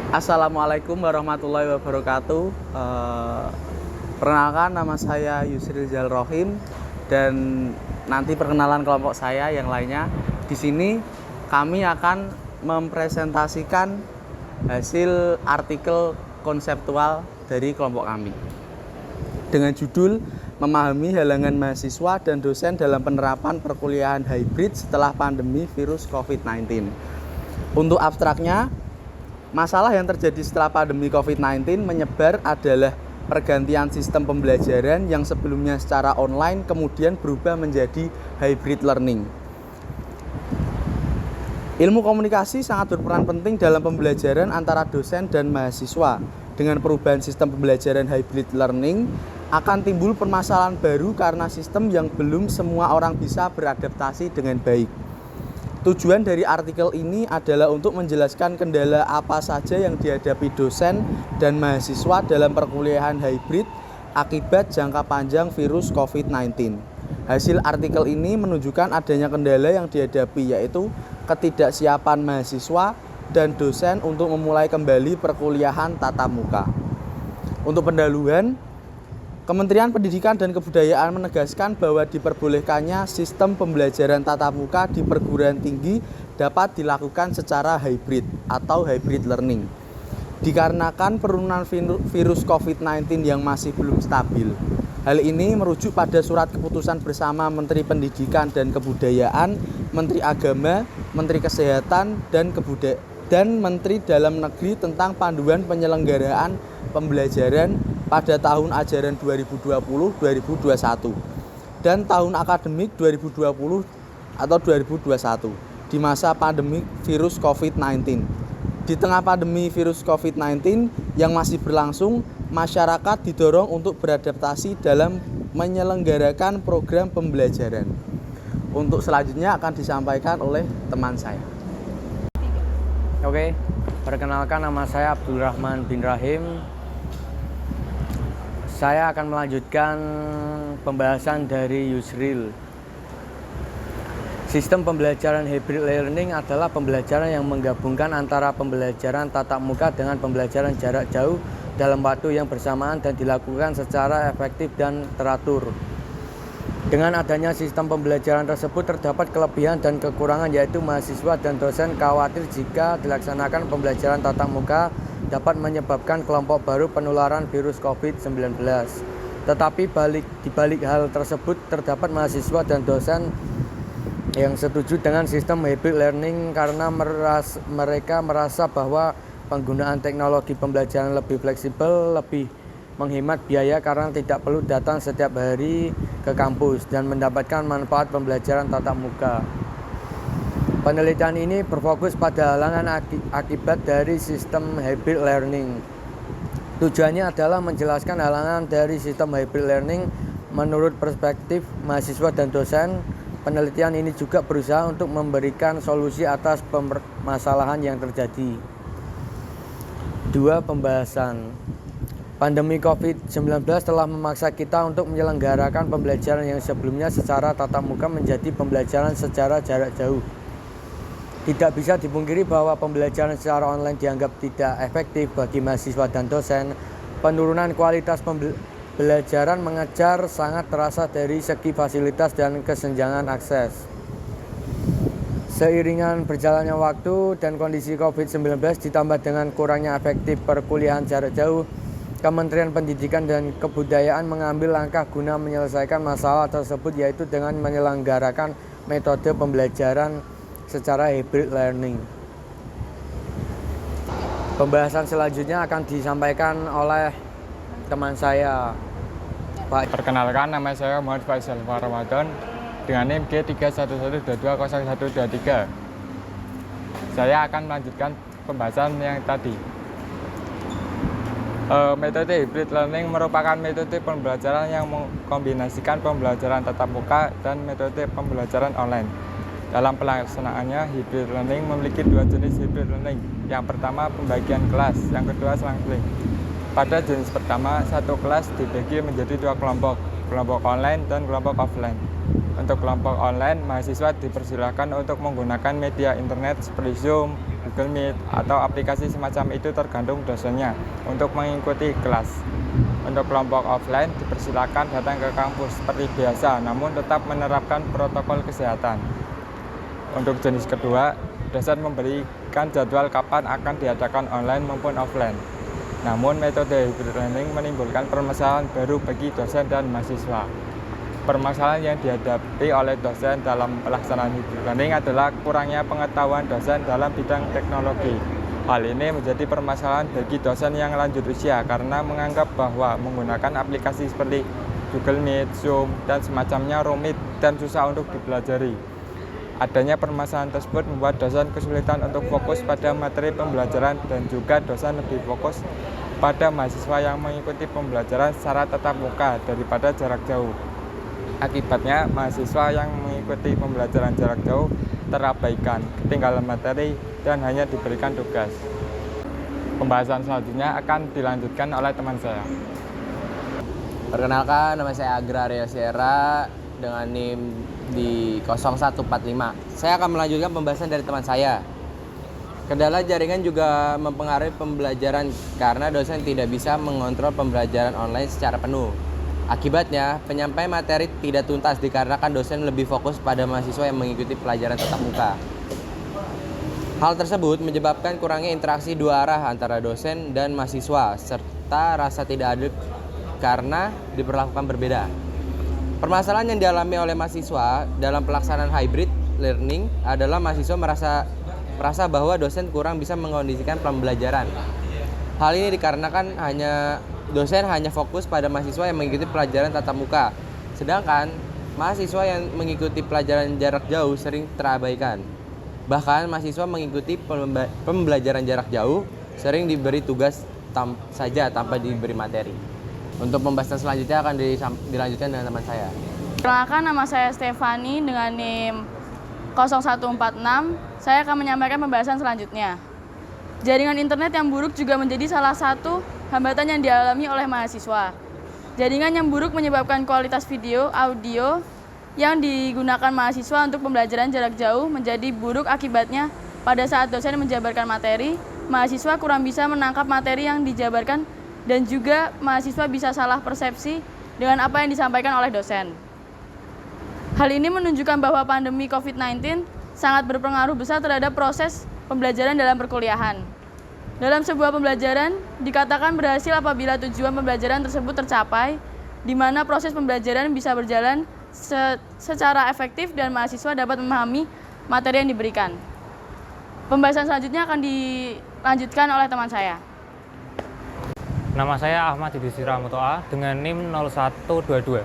Assalamualaikum warahmatullahi wabarakatuh. Perkenalkan, nama saya Yusril Jalrohim dan nanti perkenalan kelompok saya yang lainnya. Di sini kami akan mempresentasikan hasil artikel konseptual dari kelompok kami dengan judul Memahami Halangan Mahasiswa dan Dosen dalam Penerapan Perkuliahan Hybrid setelah Pandemi Virus COVID-19. Untuk abstraknya, masalah yang terjadi setelah pandemi COVID-19 menyebar adalah pergantian sistem pembelajaran yang sebelumnya secara online kemudian berubah menjadi hybrid learning. Ilmu komunikasi sangat berperan penting dalam pembelajaran antara dosen dan mahasiswa. Dengan perubahan sistem pembelajaran hybrid learning, akan timbul permasalahan baru karena sistem yang belum semua orang bisa beradaptasi dengan baik. Tujuan dari artikel ini adalah untuk menjelaskan kendala apa saja yang dihadapi dosen dan mahasiswa dalam perkuliahan hybrid akibat jangka panjang virus COVID-19. Hasil artikel ini menunjukkan adanya kendala yang dihadapi, yaitu ketidaksiapan mahasiswa dan dosen untuk memulai kembali perkuliahan tatap muka. Untuk pendahuluan, Kementerian Pendidikan dan Kebudayaan menegaskan bahwa diperbolehkannya sistem pembelajaran tatap muka di perguruan tinggi dapat dilakukan secara hybrid atau hybrid learning. Dikarenakan penurunan virus COVID-19 yang masih belum stabil. Hal ini merujuk pada surat keputusan bersama Menteri Pendidikan dan Kebudayaan, Menteri Agama, Menteri Kesehatan dan Menteri Dalam Negeri tentang panduan penyelenggaraan pembelajaran pada tahun ajaran 2020-2021 dan tahun akademik 2020 atau 2021 di masa pandemi virus COVID-19. Di tengah pandemi virus COVID-19 yang masih berlangsung, masyarakat didorong untuk beradaptasi dalam menyelenggarakan program pembelajaran. Untuk selanjutnya akan disampaikan oleh teman saya. Oke, perkenalkan, nama saya Abdul Rahman bin Rahim. Saya akan melanjutkan pembahasan dari Yusril. Sistem pembelajaran hybrid learning adalah pembelajaran yang menggabungkan antara pembelajaran tatap muka dengan pembelajaran jarak jauh dalam waktu yang bersamaan dan dilakukan secara efektif dan teratur. Dengan adanya sistem pembelajaran tersebut terdapat kelebihan dan kekurangan, yaitu mahasiswa dan dosen khawatir jika dilaksanakan pembelajaran tatap muka dapat menyebabkan kelompok baru penularan virus COVID-19. Tetapi di balik hal tersebut terdapat mahasiswa dan dosen yang setuju dengan sistem hybrid learning karena mereka merasa bahwa penggunaan teknologi pembelajaran lebih fleksibel, lebih menghemat biaya karena tidak perlu datang setiap hari ke kampus dan mendapatkan manfaat pembelajaran tatap muka. Penelitian ini berfokus pada halangan akibat dari sistem hybrid learning. Tujuannya adalah menjelaskan halangan dari sistem hybrid learning menurut perspektif mahasiswa dan dosen. Penelitian ini juga berusaha untuk memberikan solusi atas permasalahan yang terjadi. 2. Pembahasan. Pandemi COVID-19 telah memaksa kita untuk menyelenggarakan pembelajaran yang sebelumnya secara tatap muka menjadi pembelajaran secara jarak jauh. Tidak bisa dipungkiri bahwa pembelajaran secara online dianggap tidak efektif bagi mahasiswa dan dosen. Penurunan kualitas pembelajaran mengajar sangat terasa dari segi fasilitas dan kesenjangan akses. Seiringan berjalannya waktu dan kondisi COVID-19 ditambah dengan kurangnya efektif perkuliahan jarak jauh, Kementerian Pendidikan dan Kebudayaan mengambil langkah guna menyelesaikan masalah tersebut, yaitu dengan menyelenggarakan metode pembelajaran secara hybrid learning. Pembahasan selanjutnya akan disampaikan oleh teman saya, Pak. Perkenalkan, nama saya Muhammad Faisal Ramadan dengan NIM G31120123. Saya akan melanjutkan pembahasan yang tadi. Metode hybrid learning merupakan metode pembelajaran yang mengkombinasikan pembelajaran tatap muka dan metode pembelajaran online. Dalam pelaksanaannya, hybrid learning memiliki dua jenis hybrid learning. Yang pertama, pembagian kelas. Yang kedua, selang link. Pada jenis pertama, satu kelas dibagi menjadi dua kelompok, kelompok online dan kelompok offline. Untuk kelompok online, mahasiswa dipersilakan untuk menggunakan media internet seperti Zoom, Google Meet atau aplikasi semacam itu tergantung dosennya untuk mengikuti kelas. Untuk kelompok offline dipersilakan datang ke kampus seperti biasa, namun tetap menerapkan protokol kesehatan. Untuk jenis kedua, dosen memberikan jadwal kapan akan diadakan online maupun offline. Namun metode hybrid learning menimbulkan permasalahan baru bagi dosen dan mahasiswa. Permasalahan yang dihadapi oleh dosen dalam pelaksanaan hybrid learning adalah kurangnya pengetahuan dosen dalam bidang teknologi. Hal ini menjadi permasalahan bagi dosen yang lanjut usia karena menganggap bahwa menggunakan aplikasi seperti Google Meet, Zoom, dan semacamnya rumit dan susah untuk dipelajari. Adanya permasalahan tersebut membuat dosen kesulitan untuk fokus pada materi pembelajaran dan juga dosen lebih fokus pada mahasiswa yang mengikuti pembelajaran secara tatap muka daripada jarak jauh. Akibatnya, mahasiswa yang mengikuti pembelajaran jarak jauh terabaikan, ketinggalan materi, dan hanya diberikan tugas. Pembahasan selanjutnya akan dilanjutkan oleh teman saya. Perkenalkan, nama saya Agraria Sierra dengan NIM di 0145. Saya akan melanjutkan pembahasan dari teman saya. Kendala jaringan juga mempengaruhi pembelajaran karena dosen tidak bisa mengontrol pembelajaran online secara penuh. Akibatnya, penyampaian materi tidak tuntas dikarenakan dosen lebih fokus pada mahasiswa yang mengikuti pelajaran tatap muka. Hal tersebut menyebabkan kurangnya interaksi dua arah antara dosen dan mahasiswa, serta rasa tidak adil karena diperlakukan berbeda. Permasalahan yang dialami oleh mahasiswa dalam pelaksanaan hybrid learning adalah mahasiswa merasa bahwa dosen kurang bisa mengkondisikan pembelajaran. Hal ini dikarenakan dosen hanya fokus pada mahasiswa yang mengikuti pelajaran tatap muka, sedangkan mahasiswa yang mengikuti pelajaran jarak jauh sering terabaikan. Bahkan mahasiswa mengikuti pembelajaran jarak jauh sering diberi tugas saja tanpa diberi materi. Untuk pembahasan selanjutnya akan dilanjutkan dengan teman saya. Perkenalkan, nama saya Stefani dengan NIM 0146. Saya akan menyampaikan pembahasan selanjutnya. Jaringan internet yang buruk juga menjadi salah satu hambatan yang dialami oleh mahasiswa. Jaringan yang buruk menyebabkan kualitas video, audio yang digunakan mahasiswa untuk pembelajaran jarak jauh menjadi buruk. Akibatnya, pada saat dosen menjabarkan materi, mahasiswa kurang bisa menangkap materi yang dijabarkan dan juga mahasiswa bisa salah persepsi dengan apa yang disampaikan oleh dosen. Hal ini menunjukkan bahwa pandemi COVID-19 sangat berpengaruh besar terhadap proses pembelajaran dalam perkuliahan. Dalam sebuah pembelajaran, dikatakan berhasil apabila tujuan pembelajaran tersebut tercapai, di mana proses pembelajaran bisa berjalan secara efektif dan mahasiswa dapat memahami materi yang diberikan. Pembahasan selanjutnya akan dilanjutkan oleh teman saya. Nama saya Ahmad Yudhistira Mutoa dengan NIM 0122.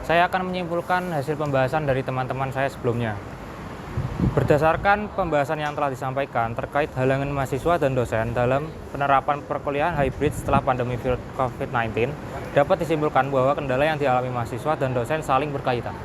Saya akan menyimpulkan hasil pembahasan dari teman-teman saya sebelumnya. Berdasarkan pembahasan yang telah disampaikan terkait halangan mahasiswa dan dosen dalam penerapan perkuliahan hybrid setelah pandemi COVID-19, dapat disimpulkan bahwa kendala yang dialami mahasiswa dan dosen saling berkaitan.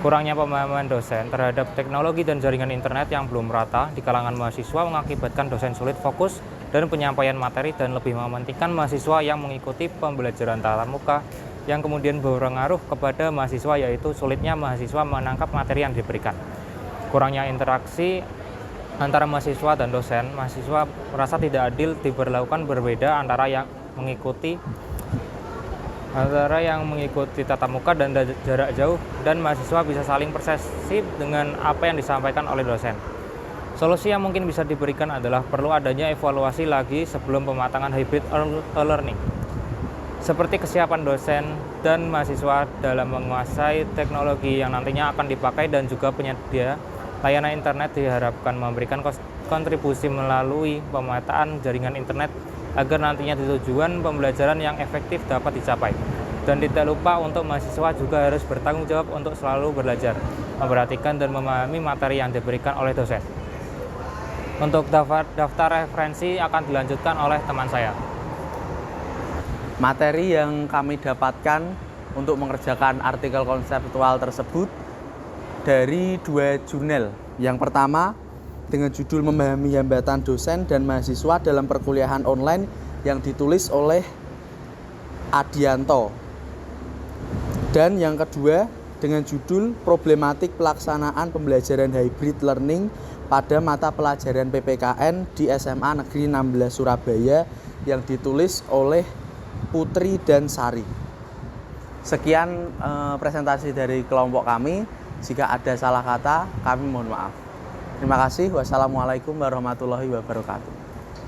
Kurangnya pemahaman dosen terhadap teknologi dan jaringan internet yang belum merata di kalangan mahasiswa mengakibatkan dosen sulit fokus dan penyampaian materi dan lebih mementingkan mahasiswa yang mengikuti pembelajaran tatap muka yang kemudian berpengaruh kepada mahasiswa, yaitu sulitnya mahasiswa menangkap materi yang diberikan. Kurangnya interaksi antara mahasiswa dan dosen, mahasiswa merasa tidak adil diberlakukan berbeda antara yang mengikuti tatap muka dan jarak jauh, dan mahasiswa bisa saling persepsi dengan apa yang disampaikan oleh dosen. Solusi yang mungkin bisa diberikan adalah perlu adanya evaluasi lagi sebelum pematangan hybrid learning, seperti kesiapan dosen dan mahasiswa dalam menguasai teknologi yang nantinya akan dipakai, dan juga penyedia layanan internet diharapkan memberikan kontribusi melalui pemetaan jaringan internet agar nantinya tujuan pembelajaran yang efektif dapat dicapai. Dan tidak lupa untuk mahasiswa juga harus bertanggung jawab untuk selalu belajar, memperhatikan dan memahami materi yang diberikan oleh dosen. Untuk daftar referensi akan dilanjutkan oleh teman saya. Materi yang kami dapatkan untuk mengerjakan artikel konseptual tersebut dari dua jurnal. Yang pertama dengan judul Memahami Hambatan Dosen dan Mahasiswa dalam Perkuliahan Online yang ditulis oleh Adianto. Dan yang kedua dengan judul Problematik Pelaksanaan Pembelajaran Hybrid Learning pada Mata Pelajaran PPKN di SMA Negeri 16 Surabaya yang ditulis oleh Putri dan Sari. Sekian presentasi dari kelompok kami. Jika ada salah kata, kami mohon maaf. Terima kasih. Wassalamualaikum warahmatullahi wabarakatuh.